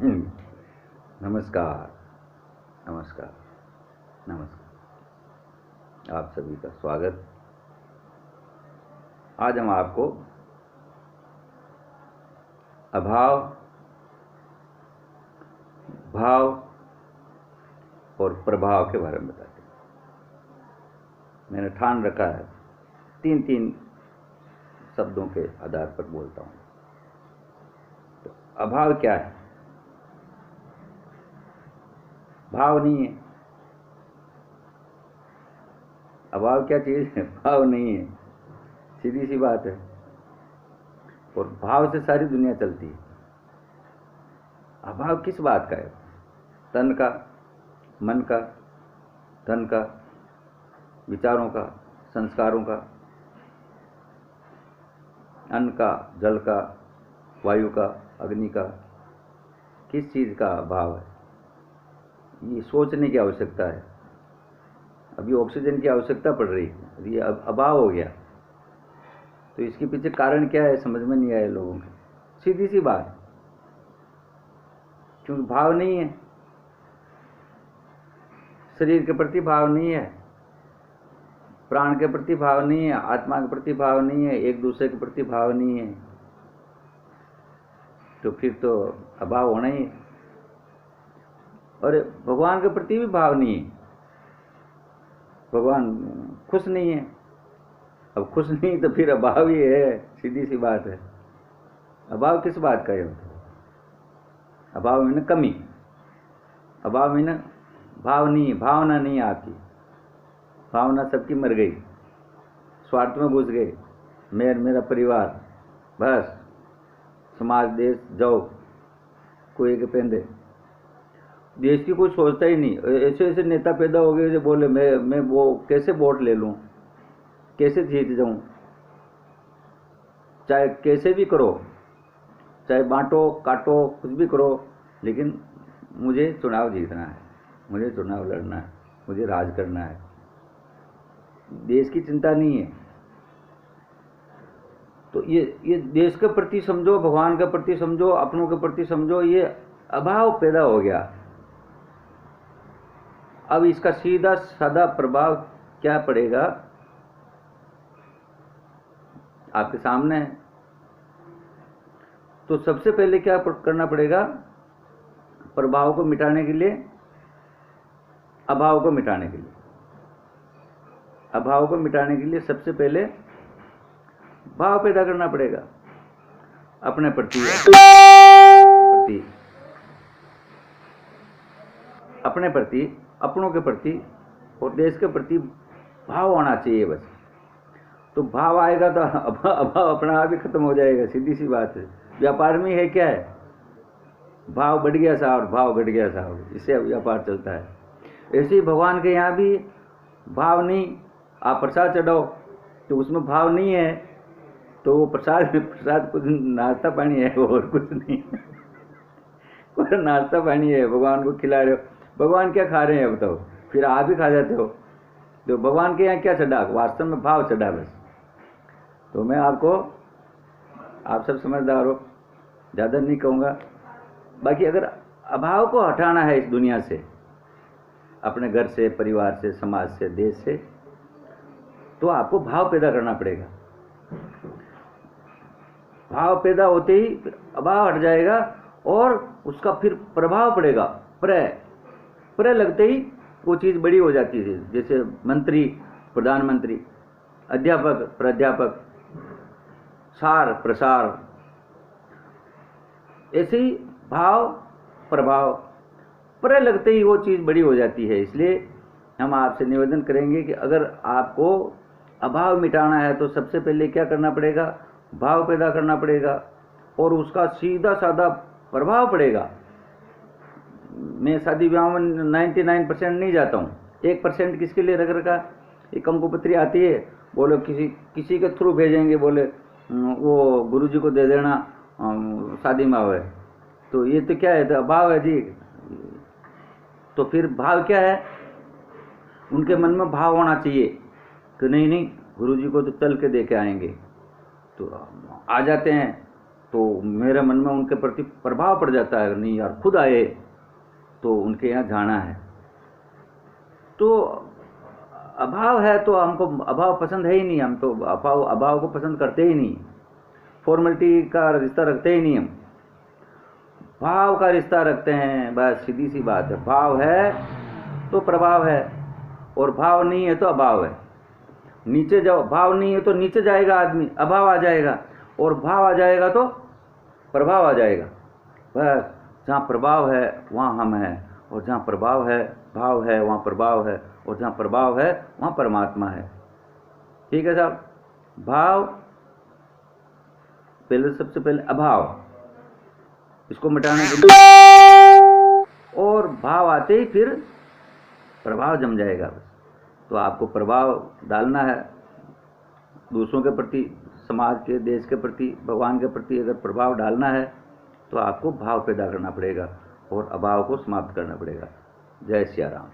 नमस्कार, नमस्कार, नमस्कार। आप सभी का स्वागत। आज हम आपको अभाव, भाव और प्रभाव के बारे में बताते हैं। मैंने ठान रखा है 3 शब्दों के आधार पर बोलता हूँ। तो अभाव क्या है? भाव नहीं है। अभाव क्या चीज है? भाव नहीं है, सीधी सी बात है। और भाव से सारी दुनिया चलती है। अभाव किस बात का है? तन का, मन का, धन का, विचारों का, संस्कारों का, अन्न का, जल का, वायु का, अग्नि का। किस चीज का अभाव है? ये सोचने की आवश्यकता है। अभी ऑक्सीजन की आवश्यकता पड़ रही है, ये अभाव हो गया। तो इसके पीछे कारण क्या है समझ में नहीं आया लोगों को। सीधी सी बात, क्योंकि भाव नहीं है। शरीर के प्रति भाव नहीं है, प्राण के प्रति भाव नहीं है, आत्मा के प्रति भाव नहीं है, एक दूसरे के प्रति भाव नहीं है। तो फिर तो अभाव होना ही है। और भगवान के प्रति भी भाव नहीं है। भगवान खुश नहीं है। अब खुश नहीं तो फिर अभाव ही है, सीधी सी बात है। अभाव किस बात का है? अभाव में न कमी, अभाव में न भाव नहीं है, भावना नहीं है आपकी। भावना सबकी मर गई, स्वार्थ में घुस गए। मेरा परिवार, बस समाज, देश जाओ, कोई के पेंदे। देश की कोई सोचता ही नहीं। ऐसे ऐसे नेता पैदा हो गए जो बोले मैं वो कैसे वोट ले लूं, कैसे जीत जाऊं। चाहे कैसे भी करो, चाहे बांटो काटो, कुछ भी करो, लेकिन मुझे चुनाव जीतना है, मुझे चुनाव लड़ना है, मुझे राज करना है। देश की चिंता नहीं है। तो ये देश के प्रति समझो, भगवान के प्रति समझो, अपनों के प्रति समझो। ये अभाव पैदा हो गया। अब इसका सीधा साधा प्रभाव क्या पड़ेगा आपके सामने है। तो सबसे पहले क्या करना पड़ेगा? प्रभाव को मिटाने के लिए, अभाव को मिटाने के लिए, अभाव को मिटाने के लिए सबसे पहले भाव पैदा करना पड़ेगा अपने प्रति, अपने प्रति, अपनों के प्रति और देश के प्रति भाव होना चाहिए बस। तो भाव आएगा तो अभाव अपना आप ही खत्म हो जाएगा, सीधी सी बात है। व्यापार में है क्या है? भाव बढ़ गया साहब, भाव घट गया साहब, इससे व्यापार चलता है। ऐसे ही भगवान के यहाँ भी भाव नहीं। आप प्रसाद चढ़ाओ तो उसमें भाव नहीं है, तो वो प्रसाद कुछ नाश्ता पानी है और कुछ नहीं। कोई नाश्ता पानी है, भगवान को खिला रहे हो। भगवान क्या खा रहे हैं बताओ? फिर आप ही खा जाते हो। तो भगवान के यहाँ क्या चढ़ा? वास्तव में भाव चढ़ा बस। तो मैं आपको, आप सब समझदार हो, ज़्यादा नहीं कहूँगा। बाकी अगर अभाव को हटाना है इस दुनिया से, अपने घर से, परिवार से, समाज से, देश से, तो आपको भाव पैदा करना पड़ेगा। भाव पैदा होते ही फिर अभाव हट जाएगा और उसका फिर प्रभाव पड़ेगा। प्रय लगते ही वो चीज़ बड़ी हो जाती है। जैसे मंत्री, प्रधानमंत्री, अध्यापक, प्राध्यापक, सार, प्रसार, ऐसे ही भाव, प्रभाव, प्रय लगते ही वो चीज़ बड़ी हो जाती है। इसलिए हम आपसे निवेदन करेंगे कि अगर आपको अभाव मिटाना है तो सबसे पहले क्या करना पड़ेगा? भाव पैदा करना पड़ेगा और उसका सीधा साधा प्रभाव पड़ेगा। मैं शादी विवाह में 99% नहीं जाता हूँ, 1% किसके लिए रख रखा? एक कंकुपत्री आती है, बोलो किसी के थ्रू भेजेंगे, बोले वो गुरुजी को दे देना, शादी में आवे। तो ये तो क्या है? तो अभाव है जी। तो फिर भाव क्या है? उनके मन में भाव होना चाहिए कि नहीं गुरुजी को तो चल के दे के आएंगे। तो आ जाते हैं तो मेरे मन में उनके प्रति प्रभाव पड़ जाता है, नहीं यार खुद आए तो उनके यहाँ जाना है। तो अभाव है तो हमको अभाव पसंद है ही नहीं, हम तो अभाव को पसंद करते ही नहीं, फॉर्मेलिटी का रिश्ता रखते ही नहीं, हम भाव का रिश्ता रखते हैं। बस सीधी सी बात है, भाव है तो प्रभाव है, और भाव नहीं है तो अभाव है। नीचे जाओ, भाव नहीं है तो नीचे जाएगा आदमी, अभाव आ जाएगा, और भाव आ जाएगा तो प्रभाव आ जाएगा। बस जहाँ प्रभाव है वहाँ हम हैं, और जहाँ प्रभाव है भाव है वहाँ प्रभाव है, और जहाँ प्रभाव है वहाँ परमात्मा है। ठीक है साहब। भाव पहले, सबसे पहले अभाव, इसको मिटाने के लिए, और भाव आते ही फिर प्रभाव जम जाएगा। बस तो आपको प्रभाव डालना है दूसरों के प्रति, समाज के, देश के प्रति, भगवान के प्रति अगर प्रभाव डालना है तो आपको भाव पैदा करना पड़ेगा और अभाव को समाप्त करना पड़ेगा। जय सिया राम।